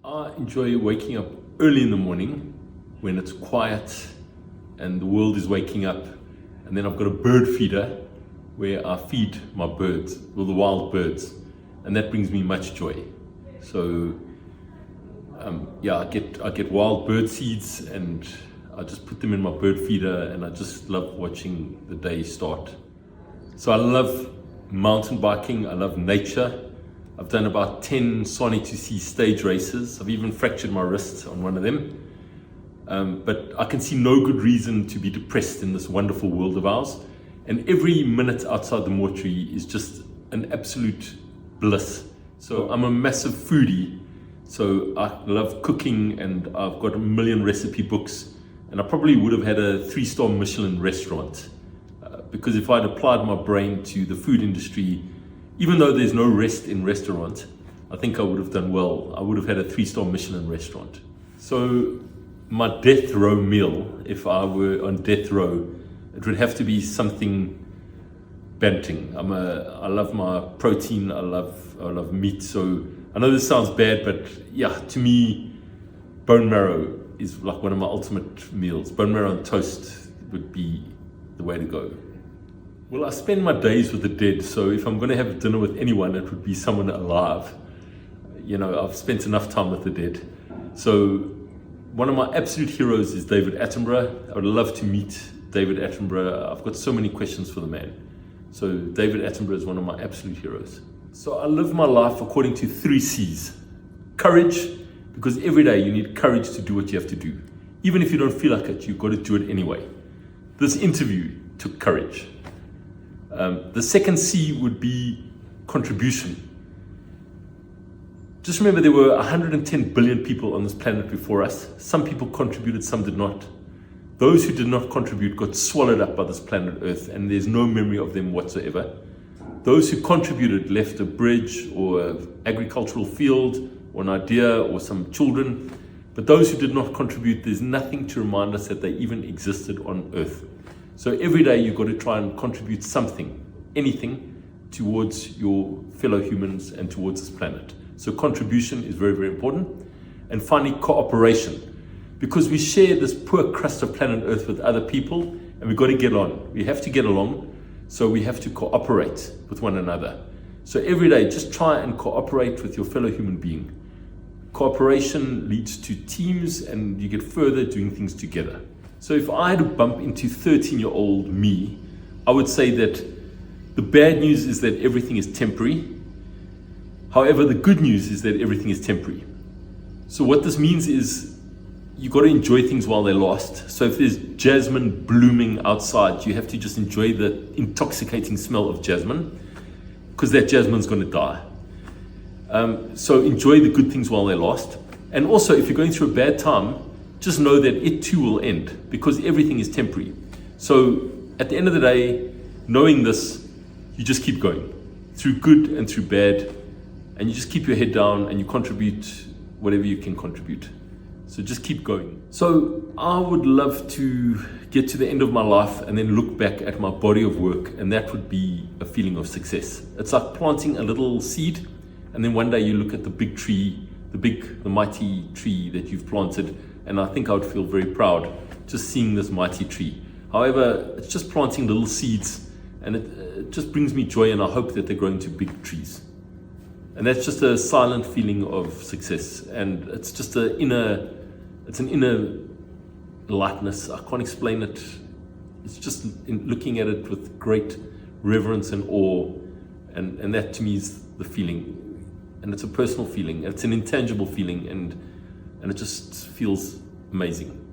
I enjoy waking up early in the morning when it's quiet and the world is waking up, and then I've got a bird feeder where I feed my birds, well, the wild birds, and that brings me much joy. So I get wild bird seeds and I just put them in my bird feeder, and I just love watching the day start. So I love mountain biking, I love nature. I've done about 10 Sani to Sea stage races. I've even fractured my wrist on one of them. But I can see no good reason to be depressed in this wonderful world of ours. And every minute outside the mortuary is just an absolute bliss. So I'm a massive foodie. So I love cooking, and I've got a million recipe books. And I probably would have had a 3-star Michelin restaurant. Because if I'd applied my brain to the food industry, even though there's no rest in restaurants, I think I would have done well. I would have had a 3-star Michelin restaurant. So my death row meal, if I were on death row, it would have to be something banting. I love my protein, I love meat. So I know this sounds bad, but yeah, to me, bone marrow is like one of my ultimate meals. Bone marrow on toast would be the way to go. Well, I spend my days with the dead, so if I'm going to have dinner with anyone, it would be someone alive. You know, I've spent enough time with the dead. So one of my absolute heroes is David Attenborough. I would love to meet David Attenborough. I've got so many questions for the man. So David Attenborough is one of my absolute heroes. So I live my life according to 3 C's. Courage, because every day you need courage to do what you have to do. Even if you don't feel like it, you've got to do it anyway. This interview took courage. The second C would be contribution. Just remember, there were 110 billion people on this planet before us. Some people contributed, some did not. Those who did not contribute got swallowed up by this planet Earth, and there's no memory of them whatsoever. Those who contributed left a bridge or an agricultural field or an idea or some children. But those who did not contribute, there's nothing to remind us that they even existed on Earth. So every day you've got to try and contribute something, anything, towards your fellow humans and towards this planet. So contribution is very, very important. And finally, cooperation. Because we share this poor crust of planet Earth with other people, and we've got to get on. We have to get along, so we have to cooperate with one another. So every day, just try and cooperate with your fellow human being. Cooperation leads to teams, and you get further doing things together. So if I had to bump into 13-year-old me, I would say that the bad news is that everything is temporary. However, the good news is that everything is temporary. So what this means is you've got to enjoy things while they last. So if there's jasmine blooming outside, you have to just enjoy the intoxicating smell of jasmine, because that jasmine's going to die. So enjoy the good things while they last. And also, if you're going through a bad time, just know that it too will end, because everything is temporary. So at the end of the day, knowing this, you just keep going through good and through bad, and you just keep your head down and you contribute whatever you can contribute. So just keep going. So I would love to get to the end of my life and then look back at my body of work, and that would be a feeling of success. It's like planting a little seed, and then one day you look at the big tree, the mighty tree that you've planted, and I think I would feel very proud just seeing this mighty tree. However, it's just planting little seeds, and it just brings me joy, and I hope that they grow into big trees. And that's just a silent feeling of success, and it's just an inner lightness. I can't explain it. It's just looking at it with great reverence and awe, and that to me is the feeling. And it's a personal feeling, it's an intangible feeling, and it just feels amazing.